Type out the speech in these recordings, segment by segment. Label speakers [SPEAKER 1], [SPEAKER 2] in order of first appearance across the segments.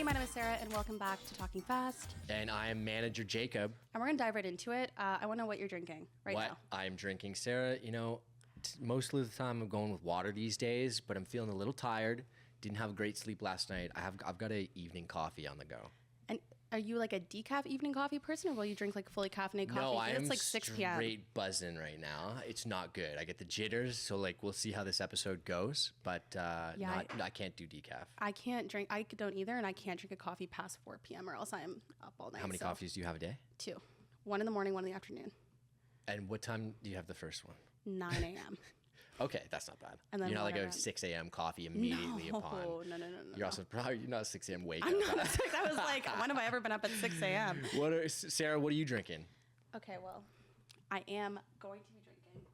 [SPEAKER 1] Hey, my name is Sarah, and welcome back to Talking Fast.
[SPEAKER 2] And I am manager Jacob.
[SPEAKER 1] And we're going to dive right into it. I want to know what you're drinking now.
[SPEAKER 2] What I'm drinking, Sarah, most of the time I'm going with water these days, but I'm feeling a little tired. Didn't have a great sleep last night. I've got a evening coffee on the go.
[SPEAKER 1] And are you like a decaf evening coffee person, or will you drink like fully caffeinated coffee?
[SPEAKER 2] No, I'm
[SPEAKER 1] it's like 6 p.m.
[SPEAKER 2] straight buzzing right now. It's not good. I get the jitters, so we'll see how this episode goes. But I can't do decaf.
[SPEAKER 1] I can't drink. I don't either, and I can't drink a coffee past 4 p.m. or else I'm up all night.
[SPEAKER 2] How many coffees do you have a day?
[SPEAKER 1] 2. 1 in the morning, 1 in the afternoon.
[SPEAKER 2] And what time do you have the first one?
[SPEAKER 1] 9 a.m.
[SPEAKER 2] Okay, that's not bad.
[SPEAKER 1] And then
[SPEAKER 2] you're not like a 6 a.m. coffee immediately upon.
[SPEAKER 1] No.
[SPEAKER 2] You're also probably not a 6 a.m. wake up.
[SPEAKER 1] I'm not. I was like, when have I ever been up at 6 a.m.?
[SPEAKER 2] Sarah, what are you drinking?
[SPEAKER 1] Okay, well, I am going to be drinking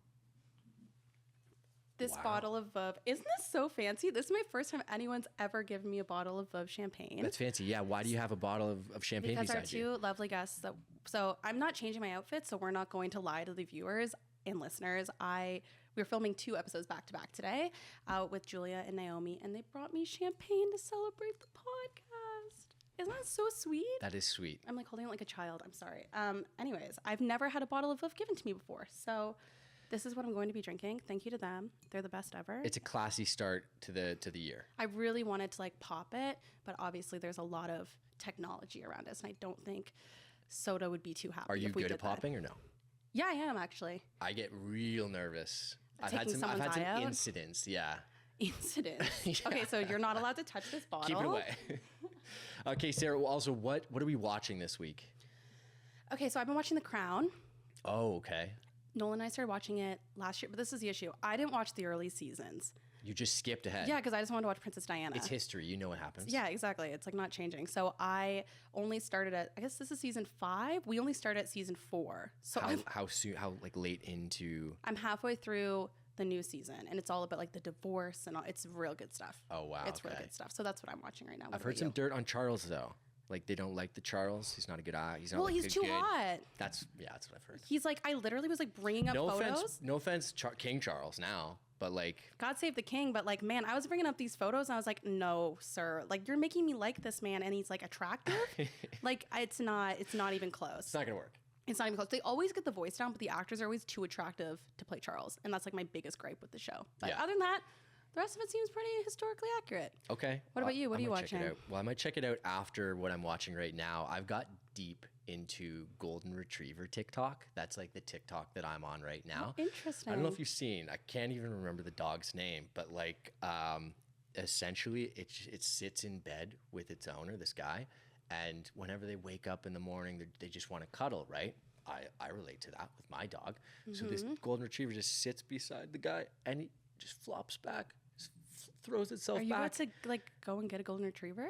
[SPEAKER 1] this bottle of Veuve. Isn't this so fancy? This is my first time anyone's ever given me a bottle of Veuve champagne.
[SPEAKER 2] That's fancy. Yeah. Why do you have a bottle of champagne
[SPEAKER 1] because
[SPEAKER 2] beside you?
[SPEAKER 1] Because our 2 lovely guests. So I'm not changing my outfit, so we're not going to lie to the viewers and listeners. We were filming 2 episodes back to back today with Julia and Naomi, and they brought me champagne to celebrate the podcast. Isn't that so sweet?
[SPEAKER 2] That is sweet.
[SPEAKER 1] I'm like holding it like a child. I'm sorry. Anyways, I've never had a bottle of Veuve given to me before, so this is what I'm going to be drinking. Thank you to them. They're the best ever.
[SPEAKER 2] It's a classy start to the year.
[SPEAKER 1] I really wanted to pop it, but obviously there's a lot of technology around us, and I don't think soda would be too happy.
[SPEAKER 2] Are you
[SPEAKER 1] if we
[SPEAKER 2] good
[SPEAKER 1] did
[SPEAKER 2] at popping or no?
[SPEAKER 1] Yeah, I am actually.
[SPEAKER 2] I get real nervous. I've
[SPEAKER 1] Taking
[SPEAKER 2] had some
[SPEAKER 1] out?
[SPEAKER 2] incidents. Yeah.
[SPEAKER 1] Incidents.
[SPEAKER 2] Yeah.
[SPEAKER 1] Okay, so you're not allowed to touch this bottle.
[SPEAKER 2] Keep it away. Okay, Sarah. Also, what are we watching this week?
[SPEAKER 1] Okay, so I've been watching The Crown.
[SPEAKER 2] Oh, okay.
[SPEAKER 1] Nolan and I started watching it last year, but this is the issue. I didn't watch the early seasons.
[SPEAKER 2] You just skipped ahead.
[SPEAKER 1] Yeah, because I just wanted to watch Princess Diana.
[SPEAKER 2] It's history. You know what happens.
[SPEAKER 1] Yeah, exactly. It's not changing. So I only started at, I guess this is season 5. We only started at season 4. So
[SPEAKER 2] how soon? How late into?
[SPEAKER 1] I'm halfway through the new season, and it's all about the divorce and all. It's real good stuff.
[SPEAKER 2] Oh wow,
[SPEAKER 1] it's really good stuff. So that's what I'm watching right now.
[SPEAKER 2] I've heard some dirt on Charles though. They don't like the Charles. He's not a good eye. He's not.
[SPEAKER 1] Well, he's too hot.
[SPEAKER 2] That's what I've heard.
[SPEAKER 1] He's I literally was bringing up photos.
[SPEAKER 2] No offense, King Charles now, but
[SPEAKER 1] God save the king. But man, I was bringing up these photos and I was like, no, sir. You're making me like this man, and he's attractive. It's not even close.
[SPEAKER 2] It's not gonna work.
[SPEAKER 1] It's not even close. They always get the voice down, but the actors are always too attractive to play Charles, and that's my biggest gripe with the show. But other than that, the rest of it seems pretty historically accurate.
[SPEAKER 2] Okay.
[SPEAKER 1] What about you? What are you watching?
[SPEAKER 2] Well, I might check it out after what I'm watching right now. I've got deep into golden retriever TikTok. That's the TikTok that I'm on right now.
[SPEAKER 1] Oh, interesting.
[SPEAKER 2] I don't know if you've seen. I can't even remember the dog's name, but essentially it sits in bed with its owner, this guy, and whenever they wake up in the morning, they just want to cuddle, right? I relate to that with my dog. Mm-hmm. So this golden retriever just sits beside the guy, and he just flops back, just throws itself back.
[SPEAKER 1] Are you about to go and get a golden retriever?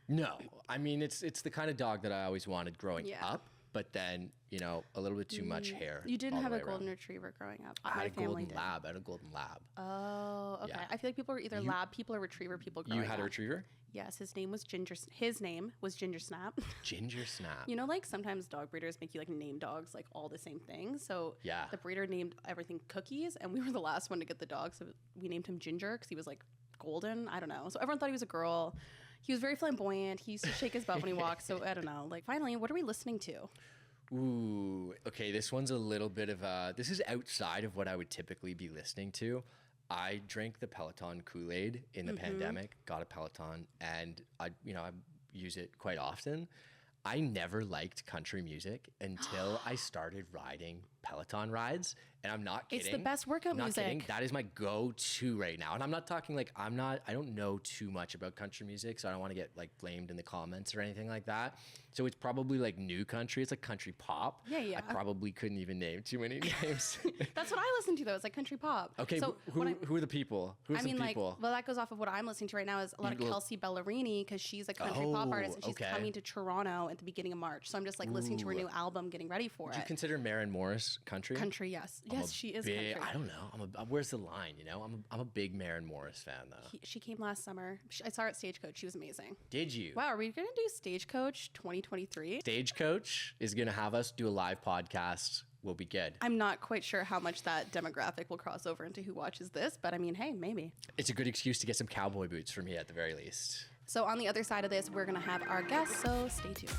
[SPEAKER 2] No, I mean it's the kind of dog that I always wanted growing up, but then a little bit too much hair.
[SPEAKER 1] You didn't have a golden retriever growing up.
[SPEAKER 2] I had a golden lab. I had a golden lab.
[SPEAKER 1] Oh, okay. Yeah. I feel like people are either lab people or retriever people growing up.
[SPEAKER 2] You had a retriever?
[SPEAKER 1] Yes, his name was Ginger. His name was Ginger Snap.
[SPEAKER 2] Ginger Snap.
[SPEAKER 1] Sometimes dog breeders make you name dogs all the same thing. So
[SPEAKER 2] yeah,
[SPEAKER 1] the breeder named everything Cookies, and we were the last one to get the dog, so we named him Ginger because he was golden. I don't know. So everyone thought he was a girl. He was very flamboyant. He used to shake his butt when he walked. So I don't know. Finally, what are we listening to?
[SPEAKER 2] Ooh, okay. This one's a little bit of this is outside of what I would typically be listening to. I drank the Peloton Kool-Aid in the pandemic, got a Peloton, and I use it quite often. I never liked country music until I started riding Peloton rides, and I'm not kidding.
[SPEAKER 1] It's the best workout music.
[SPEAKER 2] Kidding. That is my go-to right now, and I'm not talking I don't know too much about country music, so I don't want to get blamed in the comments or anything like that. So it's probably new country. It's country pop.
[SPEAKER 1] Yeah.
[SPEAKER 2] I probably couldn't even name too many names.
[SPEAKER 1] That's what I listen to though. It's country pop.
[SPEAKER 2] Okay, so who are the people? Who's the people?
[SPEAKER 1] Well, that goes off of what I'm listening to right now is a lot of Kelsey Ballerini because she's a country pop artist and she's coming to Toronto at the beginning of March. So I'm just listening to her new album, getting ready for it.
[SPEAKER 2] Do you consider Maren Morris country?
[SPEAKER 1] Country, yes. Yes, she is country.
[SPEAKER 2] I don't know. Where's the line? I'm a big Maren Morris fan though.
[SPEAKER 1] She came last summer. I saw her at Stagecoach. She was amazing.
[SPEAKER 2] Did you?
[SPEAKER 1] Wow, are we going to do Stagecoach 2023?
[SPEAKER 2] Stagecoach is going to have us do a live podcast. We'll be good.
[SPEAKER 1] I'm not quite sure how much that demographic will cross over into who watches this, but hey, maybe.
[SPEAKER 2] It's a good excuse to get some cowboy boots for me at the very least.
[SPEAKER 1] So on the other side of this, we're going to have our guests, so stay tuned.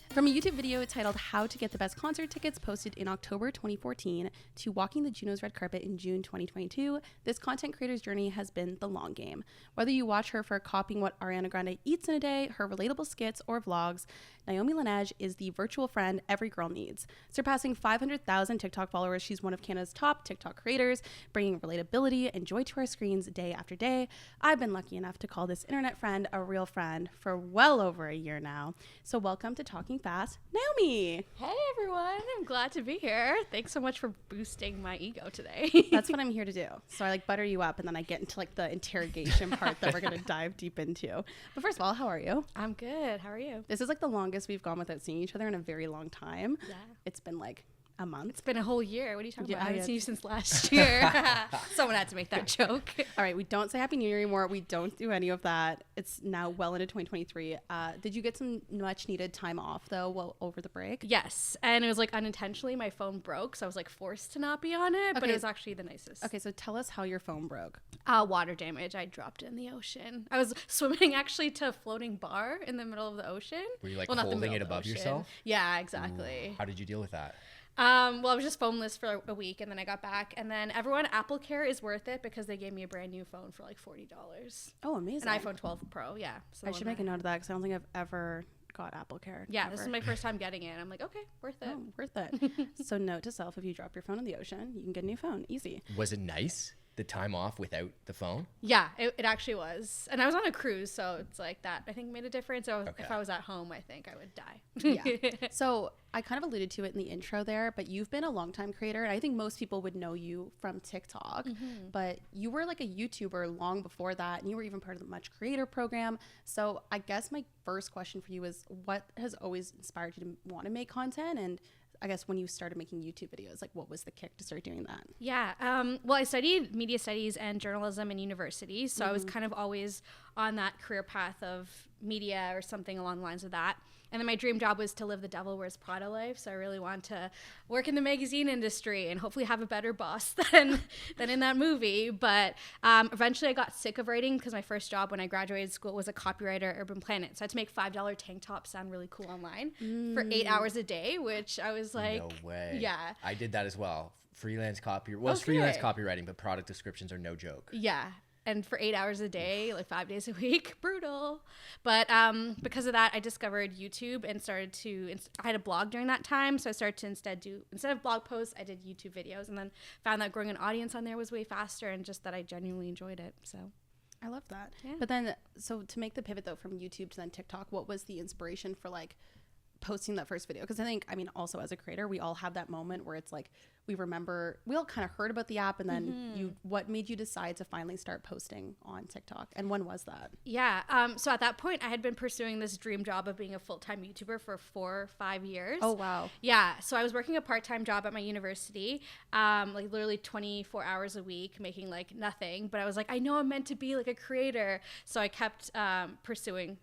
[SPEAKER 1] From a YouTube video titled How to Get the Best Concert Tickets posted in October 2014 to walking the Juno's red carpet in June 2022, this content creator's journey has been the long game. Whether you watch her for copying what Ariana Grande eats in a day, her relatable skits, or vlogs, Naomi Leanage is the virtual friend every girl needs. Surpassing 500,000 TikTok followers, she's one of Canada's top TikTok creators, bringing relatability and joy to our screens day after day. I've been lucky enough to call this internet friend a real friend for well over a year now. So welcome to Talking Fast, Naomi.
[SPEAKER 3] Hey everyone, I'm glad to be here. Thanks so much for boosting my ego today.
[SPEAKER 1] That's what I'm here to do. So I butter you up and then I get into the interrogation part that we're going to dive deep into. But first of all, how are you?
[SPEAKER 3] I'm good. How are you?
[SPEAKER 1] This is the longest we've gone without seeing each other in a very long time.
[SPEAKER 3] Yeah.
[SPEAKER 1] It's been a month.
[SPEAKER 3] It's been a whole year. What are you talking about? I haven't
[SPEAKER 1] yeah.
[SPEAKER 3] seen you since last year. Someone had to make that joke.
[SPEAKER 1] All right, we don't say Happy New Year anymore. We don't do any of that. It's now well into 2023. Did you get some much needed time off though over the break?
[SPEAKER 3] Yes, and it was unintentionally my phone broke, so I was forced to not be on it, but it was actually the nicest.
[SPEAKER 1] Okay, so tell us how your phone broke.
[SPEAKER 3] Water damage. I dropped it in the ocean. I was swimming actually to a floating bar in the middle of the ocean.
[SPEAKER 2] Were you
[SPEAKER 3] not the
[SPEAKER 2] holding
[SPEAKER 3] middle
[SPEAKER 2] it
[SPEAKER 3] of the
[SPEAKER 2] above
[SPEAKER 3] ocean.
[SPEAKER 2] yourself?
[SPEAKER 3] Yeah, exactly.
[SPEAKER 2] Ooh, how did you deal with that?
[SPEAKER 3] Well, I was just phoneless for a week, and then I got back. And then everyone, Apple Care is worth it because they gave me a brand new phone for $40.
[SPEAKER 1] Oh, amazing.
[SPEAKER 3] An iPhone 12 Pro, yeah. So
[SPEAKER 1] I should make a note of that because I don't think I've ever got Apple Care.
[SPEAKER 3] Yeah,
[SPEAKER 1] ever.
[SPEAKER 3] this is my first time getting it. I'm like, okay, worth it.
[SPEAKER 1] Oh, worth it. So note to self, if you drop your phone in the ocean, you can get a new phone. Easy.
[SPEAKER 2] Was it nice, the time off without the phone?
[SPEAKER 3] Yeah, it actually was. And I was on a cruise, so it's that I think made a difference. So
[SPEAKER 2] Okay.
[SPEAKER 3] if I was at home, I think I would die.
[SPEAKER 1] Yeah. So I kind of alluded to it in the intro there, but you've been a longtime creator, and I think most people would know you from TikTok, but you were a YouTuber long before that, and you were even part of the Much Creator program. So I guess my first question for you is, what has always inspired you to want to make content? And I guess when you started making YouTube videos, what was the kick to start doing that?
[SPEAKER 3] Yeah. Well, I studied media studies and journalism in university, so I was kind of always on that career path of media or something along the lines of that. And then my dream job was to live the Devil Wears Prada life. So I really want to work in the magazine industry and hopefully have a better boss than in that movie. But eventually I got sick of writing because my first job when I graduated school was a copywriter at Urban Planet. So I had to make $5 tank tops sound really cool online for 8 hours a day, which I was like,
[SPEAKER 2] no way.
[SPEAKER 3] Yeah.
[SPEAKER 2] I did that as well. Freelance copy. Well, it's freelance copywriting, but product descriptions are no joke.
[SPEAKER 3] Yeah. And for 8 hours a day, 5 days a week, brutal. But because of that, I discovered YouTube and started I had a blog during that time. So I started to instead of blog posts, I did YouTube videos, and then found that growing an audience on there was way faster, and just that I genuinely enjoyed it. So
[SPEAKER 1] I love that.
[SPEAKER 3] Yeah.
[SPEAKER 1] But then, so to make the pivot though from YouTube to then TikTok, what was the inspiration for posting that first video? Because I think, also as a creator, we all have that moment where it's we all kind of heard about the app, and then what made you decide to finally start posting on TikTok, and when was that?
[SPEAKER 3] Yeah. So at that point, I had been pursuing this dream job of being a full-time YouTuber for 4 or 5 years.
[SPEAKER 1] Oh, wow.
[SPEAKER 3] Yeah. So I was working a part-time job at my university, literally 24 hours a week, making nothing. But I was like, I know I'm meant to be a creator. So I kept pursuing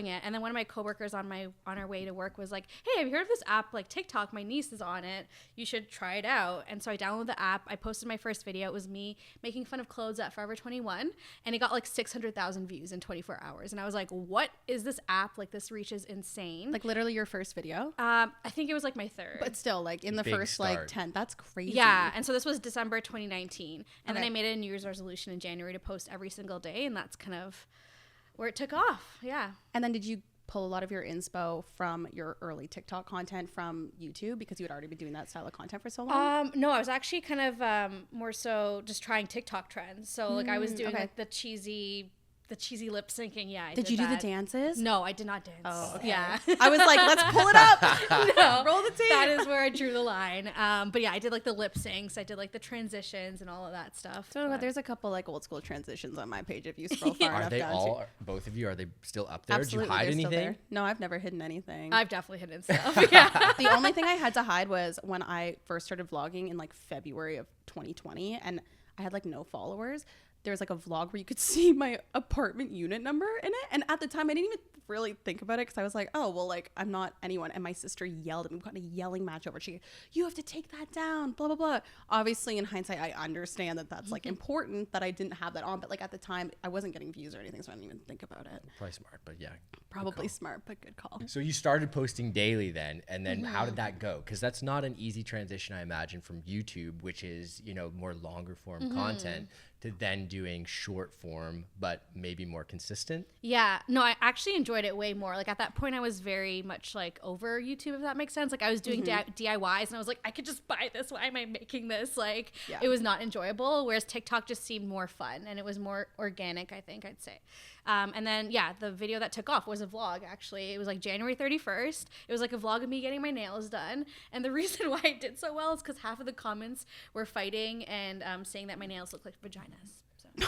[SPEAKER 3] it. And then one of my coworkers on our way to work was like, hey, have you heard of this app TikTok? My niece is on it. You should try it out. And so I downloaded the app. I posted my first video. It was me making fun of clothes at Forever 21, and it got 600,000 views in 24 hours. And I was like, what is this app? This reach is insane.
[SPEAKER 1] Literally your first video?
[SPEAKER 3] I think it was my third.
[SPEAKER 1] But still, in the
[SPEAKER 2] Big
[SPEAKER 1] first
[SPEAKER 2] start.
[SPEAKER 1] 10, that's crazy.
[SPEAKER 3] Yeah. And so this was December 2019. And then
[SPEAKER 1] Okay.
[SPEAKER 3] I made a New Year's resolution in January to post every single day. And that's kind of where it took off. Yeah.
[SPEAKER 1] And then did you pull a lot of your inspo from your early TikTok content from YouTube because you had already been doing that style of content for so long?
[SPEAKER 3] No, I was actually kind of more so just trying TikTok trends. So I was doing
[SPEAKER 1] okay.
[SPEAKER 3] the cheesy lip syncing. Yeah.
[SPEAKER 1] Did you do the dances?
[SPEAKER 3] No, I did not dance.
[SPEAKER 1] Oh, okay.
[SPEAKER 3] Yeah.
[SPEAKER 1] I was like, let's pull it up.
[SPEAKER 3] No,
[SPEAKER 1] Roll the tape.
[SPEAKER 3] that is where I drew the line. But yeah, I did the lip syncs. I did the transitions and all of that stuff.
[SPEAKER 1] So
[SPEAKER 3] but
[SPEAKER 1] there's a couple old school transitions on my page if you scroll far
[SPEAKER 2] Are
[SPEAKER 1] enough
[SPEAKER 2] they
[SPEAKER 1] down.
[SPEAKER 2] all, both of you, are they still up there?
[SPEAKER 1] Absolutely,
[SPEAKER 2] Did you hide
[SPEAKER 1] they're still
[SPEAKER 2] anything?
[SPEAKER 1] there. No, I've never hidden anything.
[SPEAKER 3] I've definitely hidden stuff. Yeah.
[SPEAKER 1] The only thing I had to hide was when I first started vlogging in February of 2020, and I had no followers. there was like a vlog where you could see my apartment unit number in it. And at the time I didn't even really think about it because I was like, oh, well, like I'm not anyone. And my sister yelled at me. We got in a yelling match over. You have to take that down, blah, blah, blah. Obviously in hindsight, I understand that that's like important that I didn't have that on. But like at the time I wasn't getting views or anything. So I didn't even think about it.
[SPEAKER 2] Probably smart, but yeah.
[SPEAKER 1] Probably smart, but good call.
[SPEAKER 2] So you started posting daily then, and then how did that go? Because that's not an easy transition, I imagine, from YouTube, which is, you know, more longer form content, to then doing short form, but maybe more consistent.
[SPEAKER 3] Yeah, no, I actually enjoyed it way more. Like at that point, I was very much like over YouTube, if that makes sense. Like I was doing DIYs, and I was like, I could just buy this. Why am I making this? Like it was not enjoyable. Whereas TikTok just seemed more fun, and it was more organic, I think I'd say. And then, yeah, the video that took off was a vlog, actually. It was like January 31st. It was like a vlog of me getting my nails done. And the reason why it did so well is because half of the comments were fighting and saying that my nails look like vaginas. So.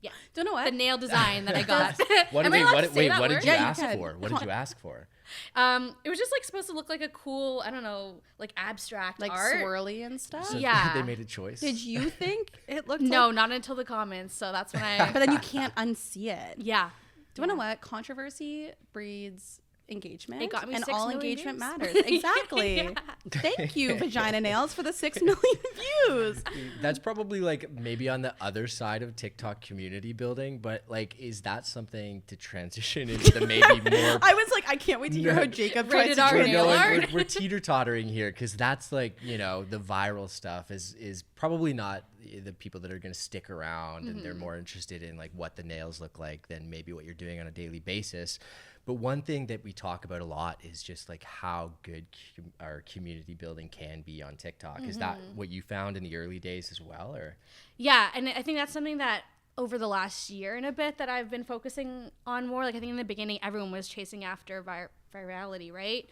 [SPEAKER 3] Yeah.
[SPEAKER 1] Don't know what?
[SPEAKER 3] The nail design that I got.
[SPEAKER 2] What did you ask for? What did you ask for?
[SPEAKER 3] It was just like supposed to look like a cool, I don't know, like abstract
[SPEAKER 1] like
[SPEAKER 3] art.
[SPEAKER 1] swirly and stuff.
[SPEAKER 2] So
[SPEAKER 3] yeah.
[SPEAKER 2] They made a choice.
[SPEAKER 1] Did you think it looked
[SPEAKER 3] No, not until the comments. So that's when I.
[SPEAKER 1] But then you can't unsee it.
[SPEAKER 3] Yeah.
[SPEAKER 1] Do you know what? Controversy breeds engagement.
[SPEAKER 3] It got me
[SPEAKER 1] and
[SPEAKER 3] 6
[SPEAKER 1] all
[SPEAKER 3] million
[SPEAKER 1] engagement
[SPEAKER 3] views.
[SPEAKER 1] matters. Exactly.
[SPEAKER 3] Yeah.
[SPEAKER 1] Thank you, Vagina Nails, for the 6 million views.
[SPEAKER 2] That's probably like maybe on the other side of TikTok community building, but like, is that something to transition into the maybe more?
[SPEAKER 1] I was like, I can't wait to hear how Jacob tries to
[SPEAKER 3] Rated R
[SPEAKER 1] translate.
[SPEAKER 3] nail art.
[SPEAKER 2] We're teeter-tottering here because that's like, you know, the viral stuff is probably not the people that are going to stick around, and they're more interested in like what the nails look like than maybe what you're doing on a daily basis. But one thing that we talk about a lot is just like how good our community building can be on TikTok. Is that what you found in the early days as well, or? Yeah,
[SPEAKER 3] and I think that's something that over the last year and a bit that I've been focusing on more. Like I think in the beginning, everyone was chasing after virality, right?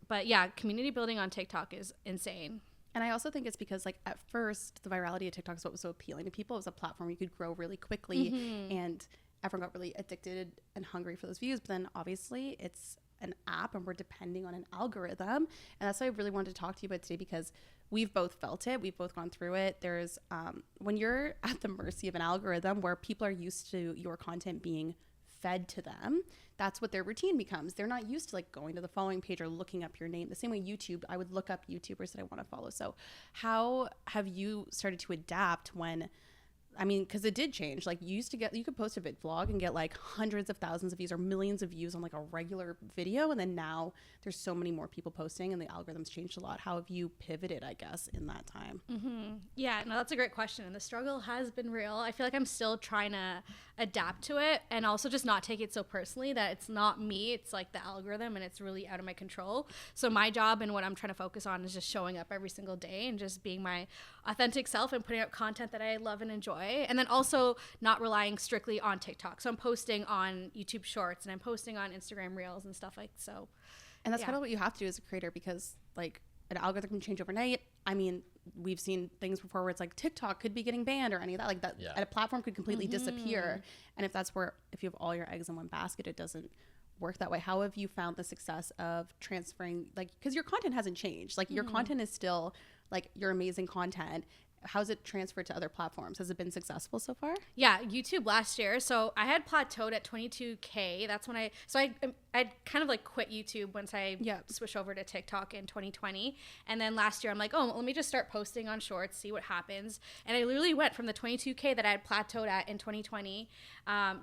[SPEAKER 3] But yeah, community building on TikTok is insane.
[SPEAKER 1] And I also think it's because like at first the virality of TikTok is what was so appealing to people. It was a platform where you could grow really quickly and everyone got really addicted and hungry for those views. But then obviously it's an app and we're depending on an algorithm. And that's why I really wanted to talk to you about today, because we've both felt it. We've both gone through it. There's when you're at the mercy of an algorithm where people are used to your content being fed to them, that's what their routine becomes. They're not used to like going to the following page or looking up your name. The same way YouTube, I would look up YouTubers that I want to follow. So how have you started to adapt when, I mean, because it did change. Like you could post a vid vlog and get like hundreds of thousands of views or millions of views on like a regular video. And then now there's so many more people posting and the algorithms changed a lot. How have you pivoted, I guess, in that time?
[SPEAKER 3] Yeah, no, that's a great question. And the struggle has been real. I feel like I'm still trying to adapt to it and also just not take it so personally that it's not me. It's like the algorithm and it's really out of my control. So my job and what I'm trying to focus on is just showing up every single day and just being my authentic self and putting out content that I love and enjoy. And then also not relying strictly on TikTok. So I'm posting on YouTube Shorts and I'm posting on Instagram Reels and stuff like so.
[SPEAKER 1] And that's kind of what you have to do as a creator, because like an algorithm can change overnight. I mean, we've seen things before where it's like TikTok could be getting banned or any of that, like that. Yeah. And a platform could completely disappear. And if you have all your eggs in one basket, it doesn't work that way. How have you found the success of transferring, like, because your content hasn't changed, like your content is still like your amazing content. How's it transferred to other platforms? Has it been successful so far?
[SPEAKER 3] Yeah, YouTube last year. So I had plateaued at 22K. That's when I'd kind of like quit YouTube once I switched over to TikTok in 2020. And then last year I'm like, oh, let me just start posting on Shorts, see what happens. And I literally went from the 22K that I had plateaued at in 2020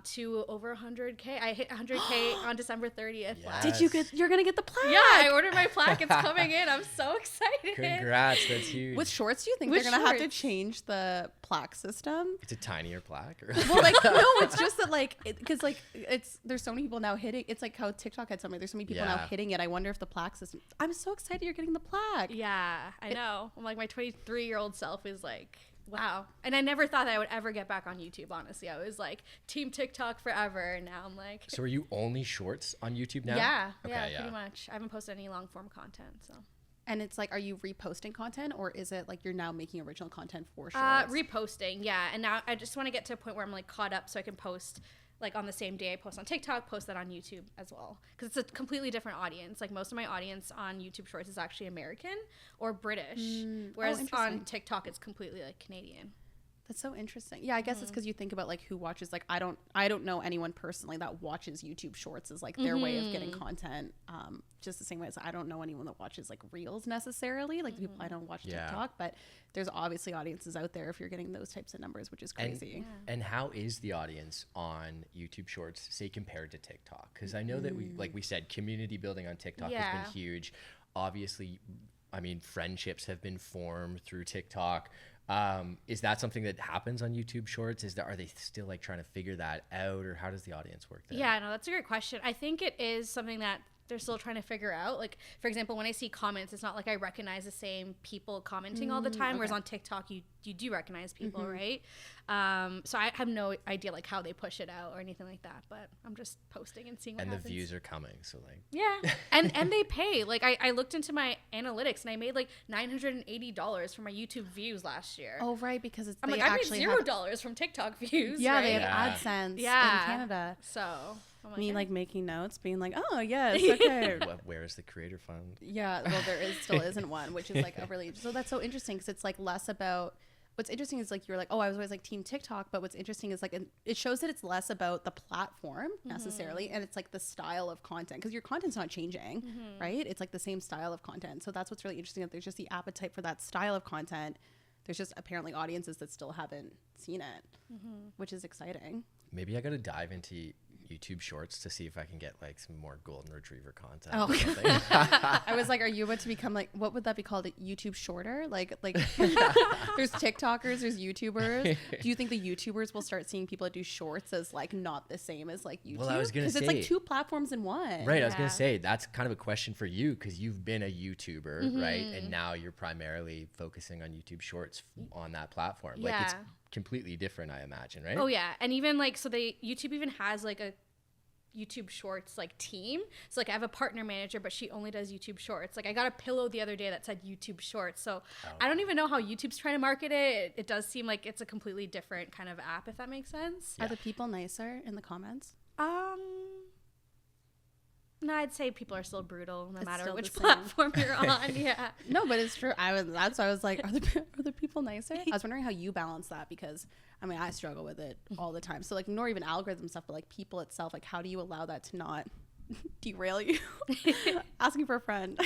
[SPEAKER 3] to over 100K. I hit 100K on December 30th.
[SPEAKER 1] Yes. You're going to get the plaque?
[SPEAKER 3] Yeah, I ordered my plaque. It's coming in. I'm so excited.
[SPEAKER 2] Congrats. That's huge.
[SPEAKER 1] With Shorts, do you think they're going to have to change the plaque system?
[SPEAKER 2] It's a tinier plaque? Or?
[SPEAKER 1] Well, like, no, it's just that like, because like there's so many people now hitting, it's like how TikTok had something, there's so many people now hitting it. I wonder if the plaque system, I'm so excited you're getting the plaque.
[SPEAKER 3] Yeah, I know. I'm like, my 23-year-old self is like, wow. And I never thought that I would ever get back on YouTube, honestly. I was like team TikTok forever, and now I'm like.
[SPEAKER 2] So are you only Shorts on YouTube now?
[SPEAKER 3] Yeah, pretty much. I haven't posted any long form content, so.
[SPEAKER 1] And it's like, are you reposting content, or is it like you're now making original content for Shorts?
[SPEAKER 3] Reposting, yeah. And now I just want to get to a point where I'm like caught up so I can post like on the same day I post on TikTok, post that on YouTube as well. Because it's a completely different audience. Like most of my audience on YouTube Shorts is actually American or British. Whereas on TikTok, it's completely like Canadian.
[SPEAKER 1] That's so interesting. Yeah, I guess it's because you think about like who watches, like I don't know anyone personally that watches YouTube Shorts as like their way of getting content. Just the same way as I don't know anyone that watches like Reels necessarily. Like the people I don't watch TikTok, but there's obviously audiences out there if you're getting those types of numbers, which is crazy.
[SPEAKER 2] And how is the audience on YouTube Shorts, say, compared to TikTok? Because I know that we said, community building on TikTok has been huge. Obviously, I mean, friendships have been formed through TikTok. Is that something that happens on YouTube Shorts? Are they still like trying to figure that out, or how does the audience work there?
[SPEAKER 3] Yeah, no, that's a great question. I think it is something that they're still trying to figure out. Like, for example, when I see comments, it's not like I recognize the same people commenting all the time, whereas on TikTok, you do recognize people, right? So I have no idea like how they push it out or anything like that, but I'm just posting and seeing what happens.
[SPEAKER 2] And the views are coming, so like...
[SPEAKER 3] Yeah, and they pay. Like, I looked into my analytics, and I made like $980 for my YouTube views last year.
[SPEAKER 1] Oh, right, because it's
[SPEAKER 3] I'm like, I made $0 from TikTok views.
[SPEAKER 1] Yeah,
[SPEAKER 3] right?
[SPEAKER 1] they have AdSense in Canada.
[SPEAKER 3] So...
[SPEAKER 1] Like, me like making notes, being like, oh yes, okay.
[SPEAKER 2] Where is the creator fund?
[SPEAKER 1] Yeah, well, still isn't one, which is like a really, so that's so interesting because it's like less about, what's interesting is like you're like, oh, I was always like team TikTok, but what's interesting is like it shows that it's less about the platform necessarily, and it's like the style of content, because your content's not changing, right? It's like the same style of content. So that's what's really interesting, that there's just the appetite for that style of content. There's just apparently audiences that still haven't seen it, which is exciting.
[SPEAKER 2] Maybe I got to dive into YouTube Shorts to see if I can get like some more golden retriever content.
[SPEAKER 1] Oh, I was like, are you about to become like, what would that be called? A YouTube Shorter? Like there's TikTokers, there's YouTubers. Do you think the YouTubers will start seeing people that do shorts as like not the same as like YouTube?
[SPEAKER 2] Well, I was gonna say,
[SPEAKER 1] because it's like two platforms in one.
[SPEAKER 2] Right. I was gonna say that's kind of a question for you, because you've been a YouTuber, right? And now you're primarily focusing on YouTube Shorts on that platform. Like it's completely different, I imagine, right?
[SPEAKER 3] Oh yeah, and even like, so YouTube even has like a YouTube Shorts like team. So like I have a partner manager, but she only does YouTube Shorts. Like I got a pillow the other day that said YouTube Shorts. So I don't even know how YouTube's trying to market it. It does seem like it's a completely different kind of app, if that makes sense.
[SPEAKER 1] Are the people nicer in the comments?
[SPEAKER 3] No, I'd say people are still brutal no matter which platform you're on. Yeah.
[SPEAKER 1] No, but it's true. That's why I was like, are the people nicer? I was wondering how you balance that, because I mean, I struggle with it all the time. So like, nor even algorithm stuff, but like people itself, like how do you allow that to not derail you? Asking for a friend.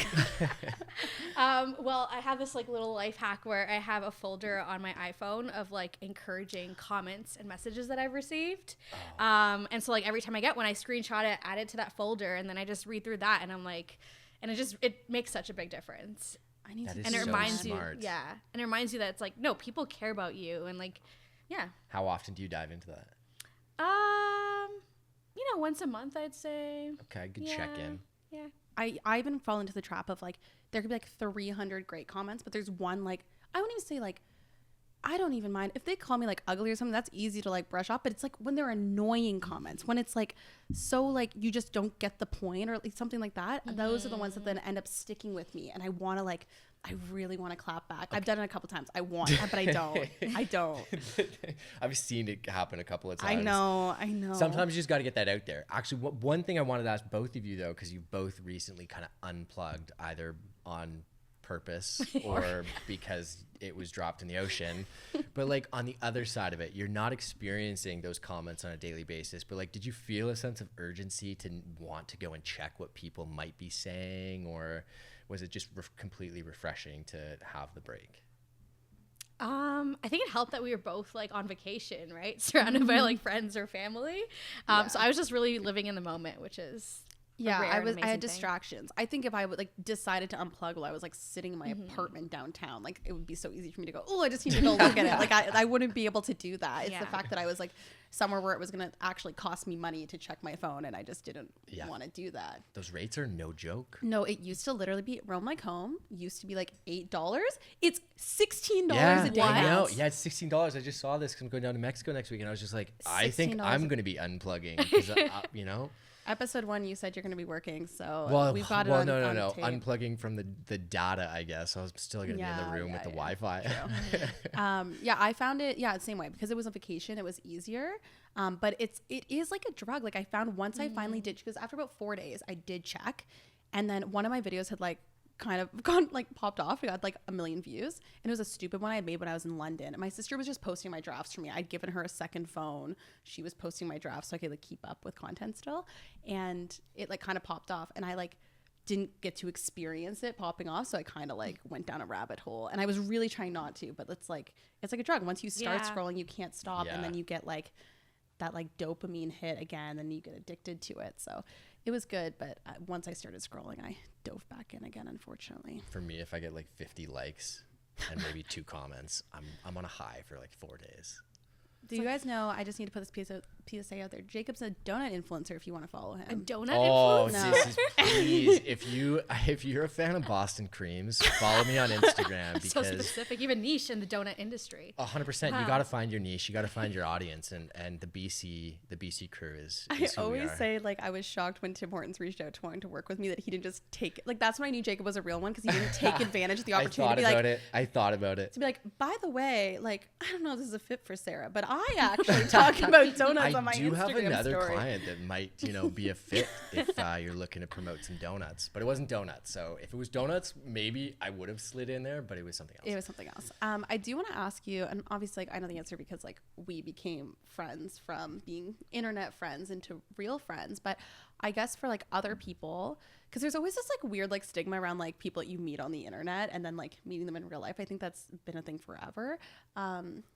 [SPEAKER 3] Well, I have this like little life hack where I have a folder on my iPhone of like encouraging comments and messages that I've received. And so like every time I get one, I screenshot it, add it to that folder, and then I just read through that, and I'm like, and it makes such a big difference.
[SPEAKER 1] I need to.
[SPEAKER 3] And it reminds you, and it reminds you that it's like, no, people care about you, and like, yeah.
[SPEAKER 2] How often do you dive into that?
[SPEAKER 3] Once a month, I'd say.
[SPEAKER 2] Okay, good check in.
[SPEAKER 3] Yeah.
[SPEAKER 1] I even fall into the trap of like, there could be like 300 great comments, but there's one like, I wouldn't even say like, I don't even mind if they call me like ugly or something. That's easy to like brush off, but it's like when they're annoying comments, when it's like so like you just don't get the point or like something like that. Those are the ones that then end up sticking with me, and I want to like, I really want to clap back. Okay. I've done it a couple times. I want, but I don't. I don't.
[SPEAKER 2] I've seen it happen a couple of times.
[SPEAKER 1] I know.
[SPEAKER 2] Sometimes you just got to get that out there. Actually, one thing I wanted to ask both of you though, because you both recently kind of unplugged, either on purpose or because it was dropped in the ocean, but like on the other side of it, you're not experiencing those comments on a daily basis, but like, did you feel a sense of urgency to want to go and check what people might be saying, or was it just completely refreshing to have the break?
[SPEAKER 3] I think it helped that we were both like on vacation, right? Surrounded by like friends or family. So I was just really living in the moment, which is I had distractions.
[SPEAKER 1] I think if I would like decided to unplug while I was like sitting in my apartment downtown, like it would be so easy for me to go, oh, I just need to go look at it. Like I wouldn't be able to do that. It's the fact that I was like somewhere where it was going to actually cost me money to check my phone, and I just didn't want to do that.
[SPEAKER 2] Those rates are no joke.
[SPEAKER 1] No, it used to literally be, Roam Like Home used to be like $8. It's $16 a day.
[SPEAKER 2] I know. Yeah, it's $16. I just saw this because I'm going down to Mexico next week, and I was just like, I think I'm going to be unplugging because, you know.
[SPEAKER 1] Episode 1, you said you're going to be working, so we've got it on
[SPEAKER 2] no.
[SPEAKER 1] tape.
[SPEAKER 2] Unplugging from the data, I guess. I was still going to be in the room with the Wi-Fi.
[SPEAKER 1] I found it, the same way, because it was a vacation. It was easier, but it is like a drug. Like I found once I finally did, because after about 4 days, I did check, and then one of my videos had like kind of gone like popped off. It got like 1 million views, and it was a stupid one I had made when I was in London. And my sister was just posting my drafts for me. I'd given her a second phone. She was posting my drafts so I could like keep up with content still. And it like kind of popped off, and I like didn't get to experience it popping off, so I kind of like went down a rabbit hole. And I was really trying not to, but it's like a drug. Once you start scrolling, you can't stop, and then you get like that like dopamine hit again, and you get addicted to it. So it was good, but once I started scrolling, I dove back in again, unfortunately.
[SPEAKER 2] For me, if I get like 50 likes and maybe 2 comments, I'm on a high for like 4 days.
[SPEAKER 1] Do you guys know, I just need to put this PSA out there. Jacob's a donut influencer if you want to follow him.
[SPEAKER 3] A donut
[SPEAKER 2] Oh,
[SPEAKER 3] influencer?
[SPEAKER 2] this is please. If you're a fan of Boston creams, follow me on Instagram because
[SPEAKER 3] So specific, even niche in the donut industry.
[SPEAKER 2] 100%. You got to find your niche. You got to find your audience, and the BC crew is
[SPEAKER 1] I
[SPEAKER 2] who we
[SPEAKER 1] always
[SPEAKER 2] are.
[SPEAKER 1] say, like, I was shocked when Tim Hortons reached out to wanting to work with me that he didn't just take, like, that's when I knew Jacob was a real one, because he didn't take advantage of the opportunity.
[SPEAKER 2] I thought about it.
[SPEAKER 1] To be like, by the way, like, I don't know if this is a fit for Sarah, but I actually talk about donuts on my Instagram
[SPEAKER 2] I do have another
[SPEAKER 1] story.
[SPEAKER 2] client that might, be a fit if you're looking to promote some donuts. But it wasn't donuts. So if it was donuts, maybe I would have slid in there, but it was something else.
[SPEAKER 1] It was something else. I do want to ask you, and obviously like, I know the answer because like we became friends from being internet friends into real friends, but I guess for like other people, because there's always this like weird like stigma around like people that you meet on the internet and then like meeting them in real life. I think that's been a thing forever.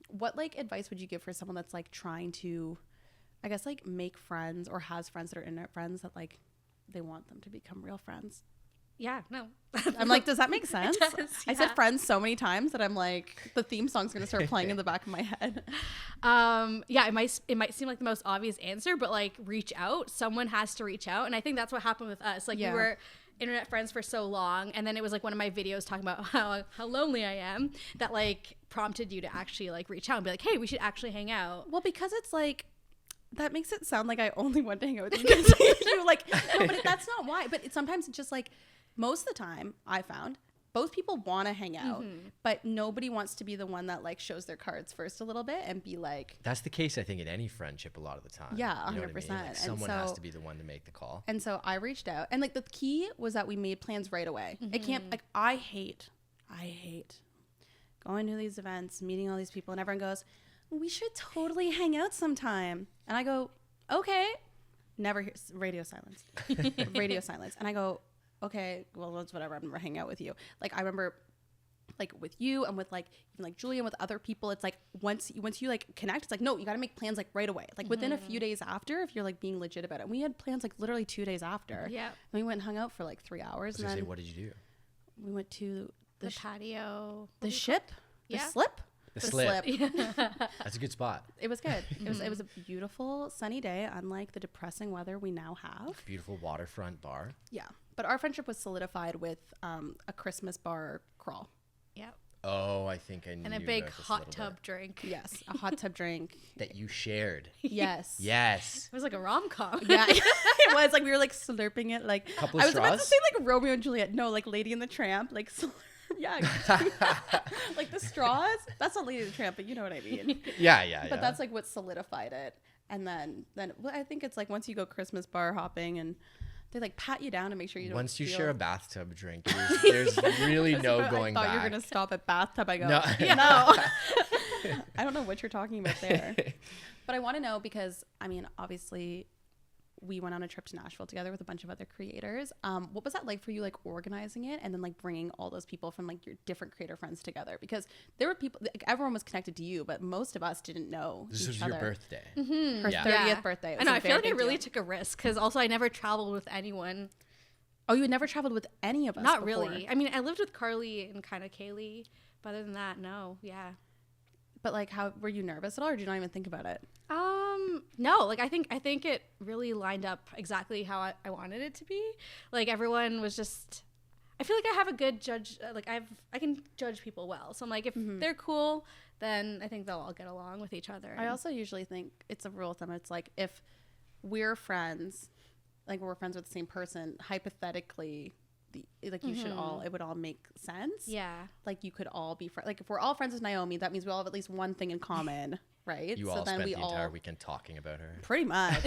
[SPEAKER 1] What like advice would you give for someone that's like trying to, I guess, like make friends or has friends that are internet friends that like they want them to become real friends?
[SPEAKER 3] Yeah, no.
[SPEAKER 1] I'm like, does that make sense?
[SPEAKER 3] It does,
[SPEAKER 1] I said
[SPEAKER 3] yeah.
[SPEAKER 1] friends so many times that I'm like, the theme song's gonna start playing in the back of my head.
[SPEAKER 3] Yeah, it might seem like the most obvious answer, but like reach out. Someone has to reach out, and I think that's what happened with us. Like we were internet friends for so long, and then it was like one of my videos talking about how lonely I am that like prompted you to actually like reach out and be like, hey, we should actually hang out.
[SPEAKER 1] Well, because it's like, that makes it sound like I only want to hang out with you because you like, no, but that's not why. But sometimes it's just like, most of the time I found both people want to hang out, but nobody wants to be the one that like shows their cards first a little bit and be like.
[SPEAKER 2] That's the case, I think, in any friendship a lot of the time.
[SPEAKER 1] Yeah, 100%.
[SPEAKER 2] You know what I mean? Like, someone has to be the one to make the call.
[SPEAKER 1] And so I reached out, and like the key was that we made plans right away. It can't, like, I hate going to these events, meeting all these people, and everyone goes, we should totally hang out sometime. And I go, okay. Never hear radio silence. Radio silence. And I go, okay, well, it's whatever. I'm never hang out with you. Like, I remember, like, with you and with, like, even, like, Julia and with other people, it's, like, once you, like, connect, it's, like, no, you got to make plans, like, right away. Like, within a few days after, if you're, like, being legit about it. And we had plans, like, literally 2 days after.
[SPEAKER 3] Yeah.
[SPEAKER 1] And we went and hung out for, like, 3 hours.
[SPEAKER 2] I was gonna say, what did you do?
[SPEAKER 1] We went to
[SPEAKER 3] The patio.
[SPEAKER 1] the ship? The
[SPEAKER 3] Yeah.
[SPEAKER 1] slip?
[SPEAKER 2] The slip.
[SPEAKER 3] Yeah.
[SPEAKER 2] That's a good spot.
[SPEAKER 1] It was good. It was a beautiful sunny day, unlike the depressing weather we now have.
[SPEAKER 2] Beautiful waterfront bar.
[SPEAKER 1] Yeah. But our friendship was solidified with a Christmas bar crawl.
[SPEAKER 3] Yeah.
[SPEAKER 2] Oh, I think I knew.
[SPEAKER 3] And a big hot tub drink.
[SPEAKER 1] Yes. A hot tub drink.
[SPEAKER 2] that you shared.
[SPEAKER 1] Yes.
[SPEAKER 2] Yes.
[SPEAKER 3] It was like a rom-com.
[SPEAKER 1] Yeah. It was like we were like slurping it like
[SPEAKER 2] Couple of
[SPEAKER 1] I was about to
[SPEAKER 2] straws?
[SPEAKER 1] say like Romeo and Juliet. No, like Lady and the Tramp. Like yeah. Like the straws. That's not Lady and the Tramp, but you know what I mean.
[SPEAKER 2] Yeah.
[SPEAKER 1] But that's like what solidified it. And then well, I think it's like once you go Christmas bar hopping and they like pat you down to make sure you don't.
[SPEAKER 2] Once you
[SPEAKER 1] feel...
[SPEAKER 2] share a bathtub drink, there's really no going back.
[SPEAKER 1] I thought you were gonna stop at bathtub. I go,
[SPEAKER 2] No.
[SPEAKER 1] no. I don't know what you're talking about there, but I want to know because I mean, obviously, we went on a trip to Nashville together with a bunch of other creators. What was that like for you, like organizing it and then like bringing all those people from like your different creator friends together? Because there were people, like, everyone was connected to you, but most of us didn't know
[SPEAKER 2] This
[SPEAKER 1] each
[SPEAKER 2] was
[SPEAKER 1] other.
[SPEAKER 2] your birthday.
[SPEAKER 1] Her
[SPEAKER 2] Yeah.
[SPEAKER 1] 30th birthday. It
[SPEAKER 3] I
[SPEAKER 1] was
[SPEAKER 3] know.
[SPEAKER 1] a
[SPEAKER 3] I feel
[SPEAKER 1] very
[SPEAKER 3] like I
[SPEAKER 1] big
[SPEAKER 3] really
[SPEAKER 1] deal.
[SPEAKER 3] took a risk because also I never traveled with anyone.
[SPEAKER 1] Oh, you had never traveled with any of us?
[SPEAKER 3] Not
[SPEAKER 1] before.
[SPEAKER 3] really. I mean, I lived with Carly and kind of Kaylee, but other than that, no. Yeah.
[SPEAKER 1] But like, how were you nervous at all, or did you not even think about it?
[SPEAKER 3] No, like I think it really lined up exactly how I wanted it to be. Like everyone was just, I feel like I have a good judge. Like I can judge people well. So I'm like, if they're cool, then I think they'll all get along with each other.
[SPEAKER 1] I also usually think it's a rule of thumb. It's like if we're friends, like we're friends with the same person, hypothetically, you should all, it would all make sense.
[SPEAKER 3] Yeah.
[SPEAKER 1] Like you could all be friends. Like if we're all friends with Naomi, that means we all have at least one thing in common, right?
[SPEAKER 2] You all spent the entire weekend talking about her.
[SPEAKER 1] Pretty much.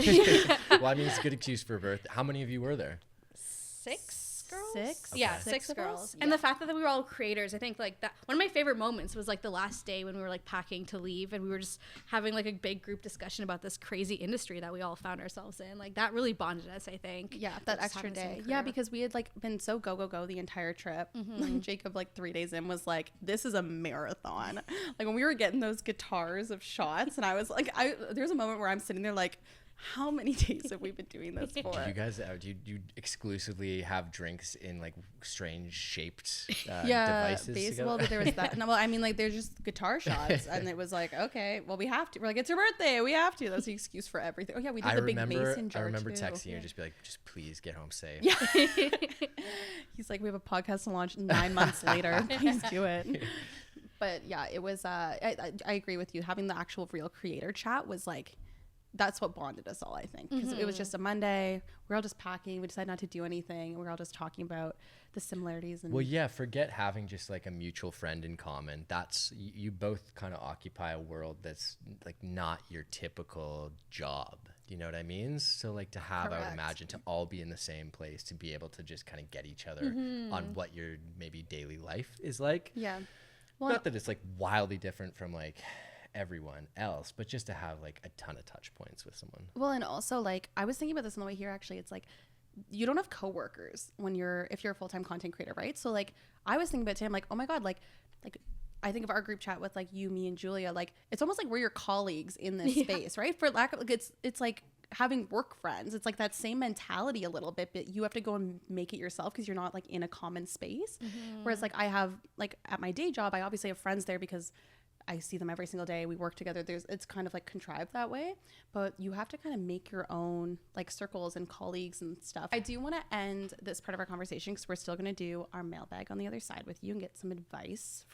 [SPEAKER 2] Well, I mean, it's a good excuse for a birthday. How many of you were there?
[SPEAKER 3] 6. girls.
[SPEAKER 1] Six?
[SPEAKER 3] Yeah,
[SPEAKER 2] Okay.
[SPEAKER 3] 6
[SPEAKER 1] of us?
[SPEAKER 3] girls. And the fact that we were all creators, I think like that one of my favorite moments was like the last day when we were like packing to leave and we were just having like a big group discussion about this crazy industry that we all found ourselves in. Like that really bonded us, I think.
[SPEAKER 1] Yeah, that
[SPEAKER 3] Just
[SPEAKER 1] extra
[SPEAKER 3] having the same
[SPEAKER 1] day. Yeah,
[SPEAKER 3] career.
[SPEAKER 1] because we had like been so go the entire trip. Jacob, like 3 days in, was like, "This is a marathon." Like when we were getting those guitars of shots, and I was like, there's a moment where I'm sitting there like, how many days have we been doing this for?
[SPEAKER 2] Do you guys do you exclusively have drinks in like strange shaped
[SPEAKER 1] Yeah,
[SPEAKER 2] devices
[SPEAKER 1] well,
[SPEAKER 2] together?
[SPEAKER 1] there was that. No, well, I mean, like, there's just guitar shots, and it was like, okay, well, we have to. We're like, it's your birthday, we have to. That's the excuse for everything. Oh yeah, we did the big mason jar.
[SPEAKER 2] I remember
[SPEAKER 1] too.
[SPEAKER 2] texting you, just be like, just please get home safe.
[SPEAKER 1] Yeah. He's like, we have a podcast to launch 9 months later. Please do it. But yeah, it was. I agree with you. Having the actual real creator chat was like, that's what bonded us all, I think, because it was just a Monday. We're all just packing. We decided not to do anything. We're all just talking about the similarities. And
[SPEAKER 2] Well, yeah, forget having just like a mutual friend in common. That's you both kind of occupy a world that's like not your typical job. Do you know what I mean? So like to have, I would
[SPEAKER 1] Correct.
[SPEAKER 2] imagine, to all be in the same place, to be able to just kind of get each other on what your maybe daily life is like.
[SPEAKER 1] yeah, well,
[SPEAKER 2] Not that it's like wildly different from like everyone else, but just to have like a ton of touch points with someone.
[SPEAKER 1] well, and also like I was thinking about this on the way here. Actually, it's like you don't have coworkers if you're a full-time content creator, right? So like I was thinking about today, I'm like, oh my god, like I think of our group chat with like you, me, and Julia. Like it's almost like we're your colleagues in this space, right? For lack of like, it's like having work friends. It's like that same mentality a little bit, but you have to go and make it yourself because you're not like in a common space. Whereas like I have like at my day job, I obviously have friends there because I see them every single day. We work together. It's kind of like contrived that way, but you have to kind of make your own like circles and colleagues and stuff. I do want to end this part of our conversation because we're still going to do our mailbag on the other side with you and get some advice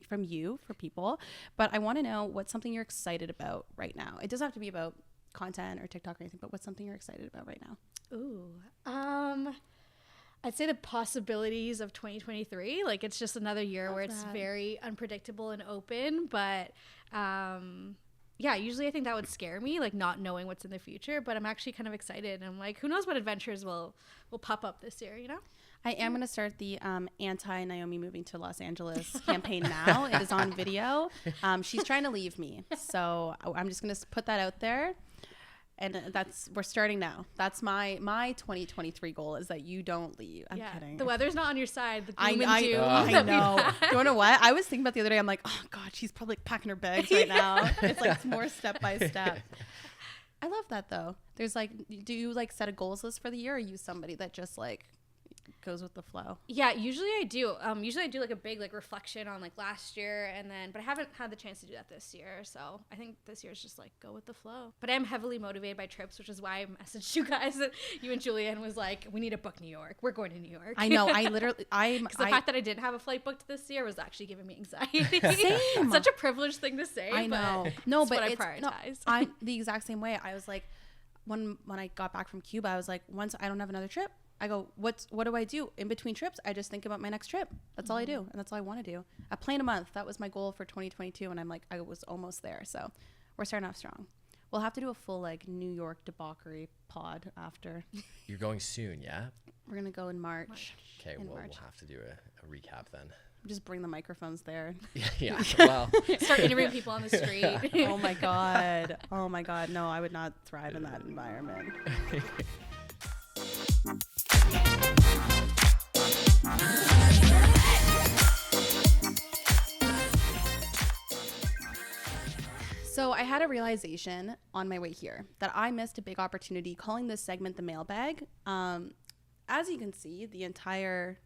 [SPEAKER 1] from you for people. But I want to know what's something you're excited about right now. It doesn't have to be about content or TikTok or anything, but what's something you're excited about right now?
[SPEAKER 3] Ooh. I'd say the possibilities of 2023. Like it's just another year where it's very unpredictable and open. But yeah, usually I think that would scare me, like not knowing what's in the future. But I'm actually kind of excited. And I'm like, who knows what adventures will pop up this year, you know?
[SPEAKER 1] I am going to start the anti-Naomi moving to Los Angeles campaign now. It is on video. She's trying to leave me. So I'm just going to put that out there. And we're starting now. That's my 2023 goal is that you don't leave. I'm kidding.
[SPEAKER 3] The weather's not on your side. The
[SPEAKER 1] I
[SPEAKER 3] gloom and doom
[SPEAKER 1] know.
[SPEAKER 3] that we've had.
[SPEAKER 1] You know what? I was thinking about the other day. I'm like, oh God, she's probably packing her bags right now. It's like more step by step. I love that though. There's like, do you like set a goals list for the year? Or are you somebody that just like goes with the flow?
[SPEAKER 3] Yeah, usually I do. Usually I do like a big like reflection on like last year but I haven't had the chance to do that this year. So I think this year is just like go with the flow. But I'm heavily motivated by trips, which is why I messaged you guys, you and Julianne was like, we need to book New York. We're going to New York.
[SPEAKER 1] I know. Because
[SPEAKER 3] the fact that I didn't have a flight booked this year was actually giving me anxiety. It's such a privileged thing to say.
[SPEAKER 1] I know.
[SPEAKER 3] But
[SPEAKER 1] No,
[SPEAKER 3] it's
[SPEAKER 1] but
[SPEAKER 3] what
[SPEAKER 1] it's,
[SPEAKER 3] I prioritize.
[SPEAKER 1] I'm the exact same way. I was like, when I got back from Cuba, I was like, once I don't have another trip, I go, what do I do in between trips? I just think about my next trip. That's all I do. And that's all I want to do. A plane a month. That was my goal for 2022. And I'm like, I was almost there. So we're starting off strong. We'll have to do a full like New York debauchery pod after.
[SPEAKER 2] You're going soon, yeah?
[SPEAKER 1] We're going to go in March.
[SPEAKER 2] Okay,
[SPEAKER 1] In
[SPEAKER 2] well,
[SPEAKER 1] March.
[SPEAKER 2] we'll have to do a recap then.
[SPEAKER 1] Just bring the microphones there.
[SPEAKER 2] Yeah, well,
[SPEAKER 3] Start interviewing people on the street.
[SPEAKER 1] Oh my God. Oh my God. No, I would not thrive in that environment. So I had a realization on my way here that I missed a big opportunity calling this segment the mailbag. As you can see, the entire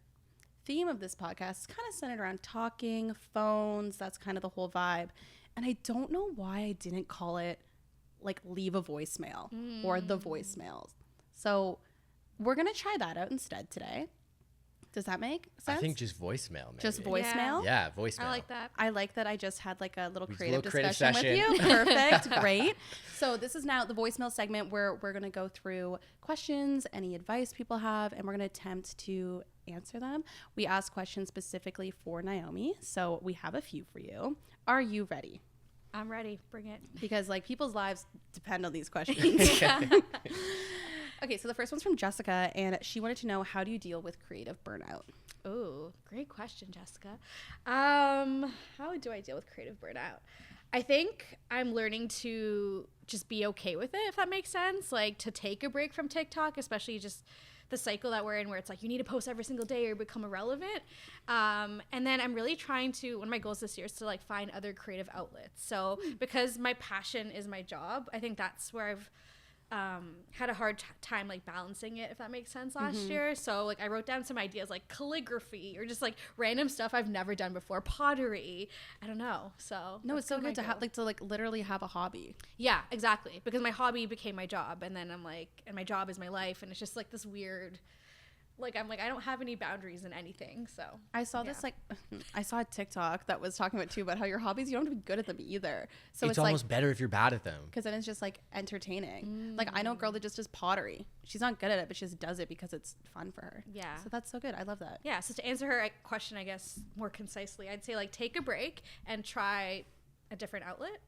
[SPEAKER 1] theme of this podcast is kind of centered around talking, phones. That's kind of the whole vibe. And I don't know why I didn't call it like leave a voicemail or the voicemails. So we're going to try that out instead today. Does that make sense?
[SPEAKER 2] I think just voicemail, maybe.
[SPEAKER 1] Just voicemail?
[SPEAKER 2] Yeah, voicemail.
[SPEAKER 3] I like that.
[SPEAKER 1] I like that I just had like a little
[SPEAKER 2] We
[SPEAKER 1] creative
[SPEAKER 2] did a little
[SPEAKER 1] discussion
[SPEAKER 2] creative
[SPEAKER 1] with you. Perfect. Great. So this is now the voicemail segment where we're going to go through questions, any advice people have, and we're going to attempt to answer them. We ask questions specifically for Naomi. So we have a few for you. Are you ready?
[SPEAKER 3] I'm ready. Bring it.
[SPEAKER 1] Because like people's lives depend on these questions. Okay, so the first one's from Jessica, and she wanted to know, how do you deal with creative burnout?
[SPEAKER 3] Oh, great question, Jessica. How do I deal with creative burnout? I think I'm learning to just be okay with it, if that makes sense. Like, to take a break from TikTok, especially just the cycle that we're in where it's like you need to post every single day or become irrelevant. And then I'm really trying to, one of my goals this year is to like find other creative outlets. So because my passion is my job, I think that's where I've had a hard time like balancing it, if that makes sense, last year. So like I wrote down some ideas like calligraphy or just like random stuff I've never done before, pottery. I don't know. So
[SPEAKER 1] No, it's so good to have like literally have a hobby.
[SPEAKER 3] Yeah, exactly. Because my hobby became my job, and then I'm like, and my job is my life, and it's just like this weird. Like, I'm like, I don't have any boundaries in anything, so.
[SPEAKER 1] I saw this, like, I saw a TikTok that was talking about, too, about how your hobbies, you don't have to be good at them either. So
[SPEAKER 2] it's almost like, better if you're bad at them.
[SPEAKER 1] Because then it's just, like, entertaining. Like, I know a girl that just does pottery. She's not good at it, but she just does it because it's fun for her.
[SPEAKER 3] Yeah.
[SPEAKER 1] So that's so good. I love that.
[SPEAKER 3] Yeah, so to answer her question, I guess, more concisely, I'd say, like, take a break and try a different outlet.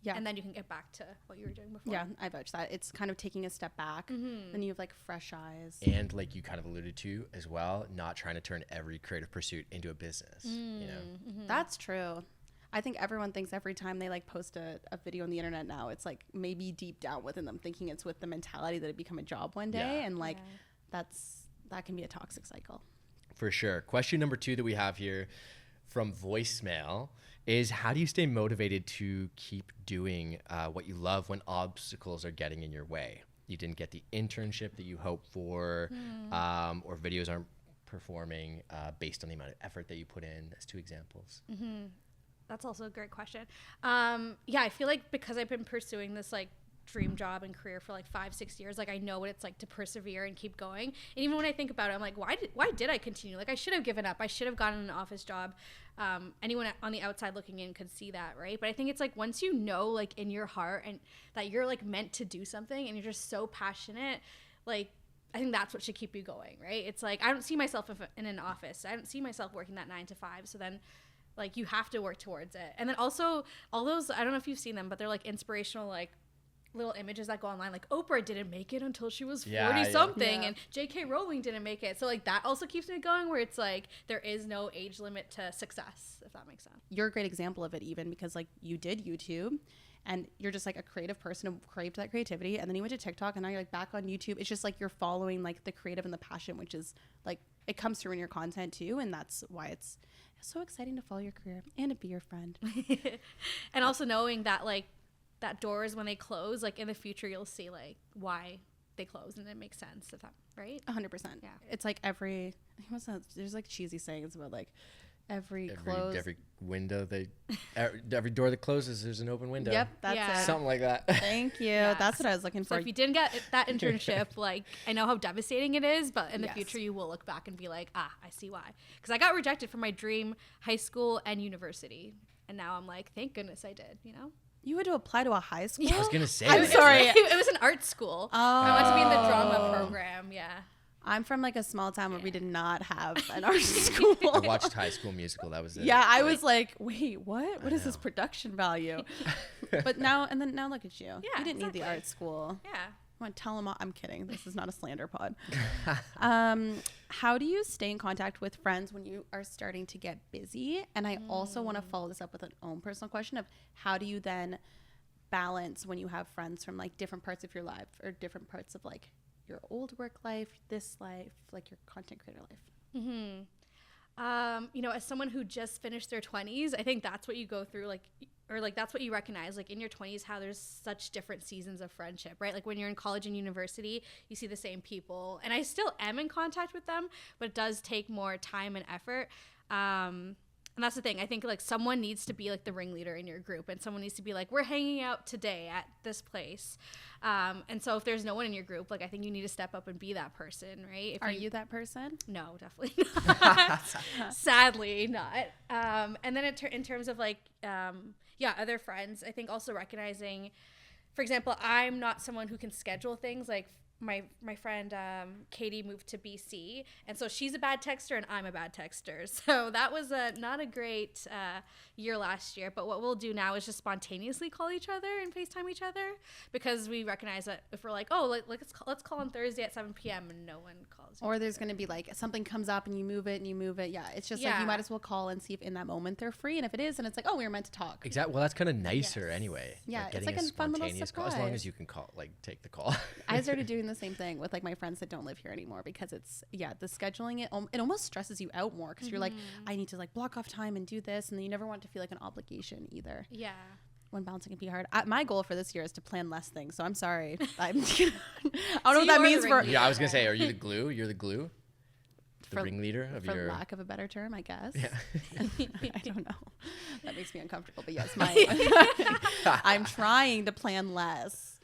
[SPEAKER 3] Yeah. And then you can get back to what you were doing before.
[SPEAKER 1] Yeah, I vouch that. It's kind of taking a step back. Then you have like fresh eyes.
[SPEAKER 2] And like you kind of alluded to as well, not trying to turn every creative pursuit into a business. You know?
[SPEAKER 1] That's true. I think everyone thinks every time they like post a video on the internet now, it's like maybe deep down within them thinking it's with the mentality that it become a job one day. Yeah. And like that can be a toxic cycle.
[SPEAKER 2] For sure. Question number 2 that we have here from voicemail is, how do you stay motivated to keep doing what you love when obstacles are getting in your way? You didn't get the internship that you hoped for, or videos aren't performing based on the amount of effort that you put in. That's 2 examples.
[SPEAKER 3] That's also a great question. Yeah, I feel like because I've been pursuing this like dream job and career for like 5-6 years, like I know what it's like to persevere and keep going. And even when I think about it, I'm like, why did I continue? Like I should have given up. I should have gotten an office job. Anyone on the outside looking in could see that, right? But I think it's like once you know like in your heart and that you're like meant to do something and you're just so passionate, like I think that's what should keep you going, right? It's like I don't see myself in an office. I don't see myself working that 9 to 5. So then like you have to work towards it. And then also all those, I don't know if you've seen them, but they're like inspirational like little images that go online, like Oprah didn't make it until she was 40 something and J.K. Rowling didn't make it. So like that also keeps me going, where it's like there is no age limit to success, if that makes sense.
[SPEAKER 1] You're a great example of it, even because like you did YouTube and you're just like a creative person who craved that creativity, and then you went to TikTok and now you're like back on YouTube. It's just like you're following like the creative and the passion, which is like it comes through in your content too, and that's why it's so exciting to follow your career and to be your friend.
[SPEAKER 3] And also knowing that like that doors when they close, like in the future you'll see like why they close and it makes sense, if that, right?
[SPEAKER 1] 100%. Yeah. It's like there's like cheesy sayings about like every
[SPEAKER 2] window every door that closes, there's an open window.
[SPEAKER 1] Yep, that's it.
[SPEAKER 2] Something like that.
[SPEAKER 1] Thank you. Yeah. That's what I was looking for.
[SPEAKER 3] So if you didn't get that internship, like I know how devastating it is, but in the future you will look back and be like, I see why. Because I got rejected from my dream high school and university, and now I'm like, thank goodness I did, you know?
[SPEAKER 1] You had to apply to a high school?
[SPEAKER 2] I was going to say
[SPEAKER 1] I'm sorry.
[SPEAKER 3] It was an art school. Oh. I wanted to be in the drama program, yeah.
[SPEAKER 1] I'm from like a small town where we did not have an art school.
[SPEAKER 2] I watched High School Musical. That was it.
[SPEAKER 1] Yeah, I was like, wait, what? What is this production value? But now look at you. Yeah, you didn't need the art school.
[SPEAKER 3] Yeah.
[SPEAKER 1] I want to tell them all. I'm kidding. This is not a slander pod. How do you stay in contact with friends when you are starting to get busy? And I also want to follow this up with an own personal question of how do you then balance when you have friends from like different parts of your life or different parts of like your old work life, this life, like your content creator life?
[SPEAKER 3] You know, as someone who just finished their 20s, I think that's what you go through, like, or like that's what you recognize, like in your 20s, how there's such different seasons of friendship, right? Like when you're in college and university, you see the same people, and I still am in contact with them, but it does take more time and effort. And that's the thing. I think like someone needs to be like the ringleader in your group, and someone needs to be like, we're hanging out today at this place. And so if there's no one in your group, like I think you need to step up and be that person, right?
[SPEAKER 1] Are you that person?
[SPEAKER 3] No, definitely not. Sadly not. And then in terms of like, other friends, I think also recognizing, for example, I'm not someone who can schedule things like my friend Katie moved to BC, and so she's a bad texter and I'm a bad texter. So that was not a great year last year. But what we'll do now is just spontaneously call each other and FaceTime each other, because we recognize that if we're like, oh, let's call on Thursday at 7 p.m. and no one calls.
[SPEAKER 1] Or there's going to be like something comes up and you move it. Yeah, it's just like you might as well call and see if in that moment they're free. And if it is, and it's like, oh, we were meant to talk.
[SPEAKER 2] Exactly. Well, that's kind of nicer anyway.
[SPEAKER 1] Yeah, it's
[SPEAKER 2] getting
[SPEAKER 1] like a fun little
[SPEAKER 2] spontaneous call,
[SPEAKER 1] surprise.
[SPEAKER 2] as long as you can call, like take the call.
[SPEAKER 1] I started doing the same thing with like my friends that don't live here anymore, because it's the scheduling, it almost stresses you out more, because you're like, I need to like block off time and do this, and then you never want to feel like an obligation either.
[SPEAKER 3] Yeah.
[SPEAKER 1] When balancing can be hard. My goal for this year is to plan less things, so I'm sorry. I don't know what that means for.
[SPEAKER 2] Yeah, I was gonna say, are you the glue? You're the glue. The ringleader of
[SPEAKER 1] for
[SPEAKER 2] your.
[SPEAKER 1] For lack of a better term, I guess.
[SPEAKER 2] Yeah.
[SPEAKER 1] I don't know. That makes me uncomfortable, but yes, I'm trying to plan less.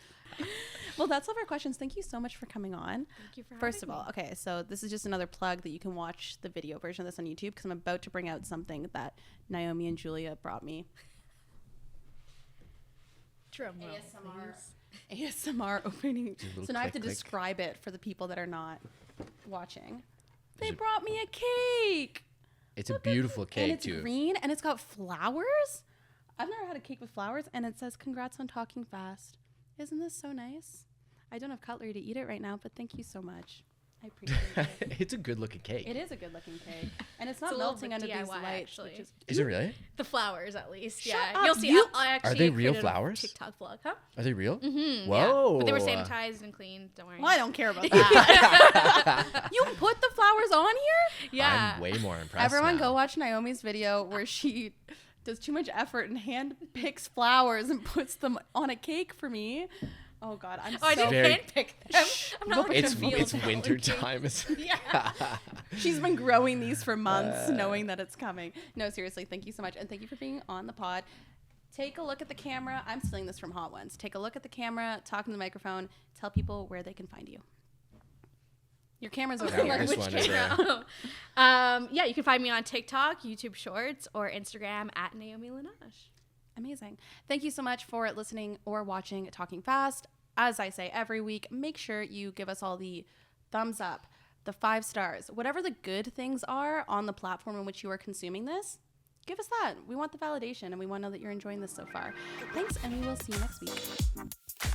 [SPEAKER 1] Well, that's all of our questions. Thank you so much for coming on.
[SPEAKER 3] Thank you for
[SPEAKER 1] First of
[SPEAKER 3] having
[SPEAKER 1] all, okay, so this is just another plug that you can watch the video version of this on YouTube, because I'm about to bring out something that Naomi and Julia brought me.
[SPEAKER 3] Drum roll,
[SPEAKER 1] ASMR opening. So now I have to
[SPEAKER 2] click.
[SPEAKER 1] describe it for the people that are not watching. They brought me a cake.
[SPEAKER 2] It's a beautiful cake
[SPEAKER 1] And it's
[SPEAKER 2] too.
[SPEAKER 1] green and it's got flowers. I've never had a cake with flowers, and it says congrats on talking fast. Isn't this so nice? I don't have cutlery to eat it right now, but thank you so much. I appreciate it.
[SPEAKER 2] It's a good looking cake.
[SPEAKER 1] It is a good looking cake. And it's
[SPEAKER 3] It's
[SPEAKER 1] not
[SPEAKER 3] a little
[SPEAKER 1] melting
[SPEAKER 3] bit
[SPEAKER 1] under these
[SPEAKER 3] DIY,
[SPEAKER 1] lights.
[SPEAKER 3] actually.
[SPEAKER 1] Which
[SPEAKER 2] Is it really?
[SPEAKER 3] The flowers, at least.
[SPEAKER 1] Shut
[SPEAKER 3] yeah.
[SPEAKER 1] up.
[SPEAKER 3] You'll see.
[SPEAKER 1] You-
[SPEAKER 3] I actually
[SPEAKER 2] Are they real
[SPEAKER 3] created a
[SPEAKER 2] flowers?
[SPEAKER 3] TikTok vlog, huh?
[SPEAKER 2] Are they real?
[SPEAKER 3] Mm-hmm,
[SPEAKER 2] Whoa.
[SPEAKER 3] Yeah. But they were sanitized and clean. Don't worry.
[SPEAKER 1] well, I don't care about that. You put the flowers on here?
[SPEAKER 3] Yeah.
[SPEAKER 2] I'm way more impressed.
[SPEAKER 1] Everyone
[SPEAKER 2] now.
[SPEAKER 1] go watch Naomi's video where she does too much effort and hand picks flowers and puts them on a cake for me. Oh God, I'm
[SPEAKER 3] Oh, I
[SPEAKER 1] so
[SPEAKER 3] didn't handpick them. I'm not like
[SPEAKER 2] It's
[SPEAKER 3] a field
[SPEAKER 2] winter
[SPEAKER 3] cake.
[SPEAKER 2] time.
[SPEAKER 3] Yeah.
[SPEAKER 1] She's been growing these for months, knowing that it's coming. No, seriously, thank you so much. And thank you for being on the pod. Take a look at the camera. I'm stealing this from Hot Ones. Take a look at the camera, talk in the microphone, tell people where they can find you. Your camera's over
[SPEAKER 2] Yeah,
[SPEAKER 1] here.
[SPEAKER 2] this
[SPEAKER 3] Which
[SPEAKER 2] one is
[SPEAKER 3] camera? Yeah, you can find me on TikTok, YouTube Shorts, or Instagram at Naomi Leanage.
[SPEAKER 1] Amazing. Thank you so much for listening or watching Talking Fast. As I say every week, make sure you give us all the thumbs up, the 5 stars, whatever the good things are on the platform in which you are consuming this. Give us that. We want the validation, and we want to know that you're enjoying this so far. Thanks, and we will see you next week.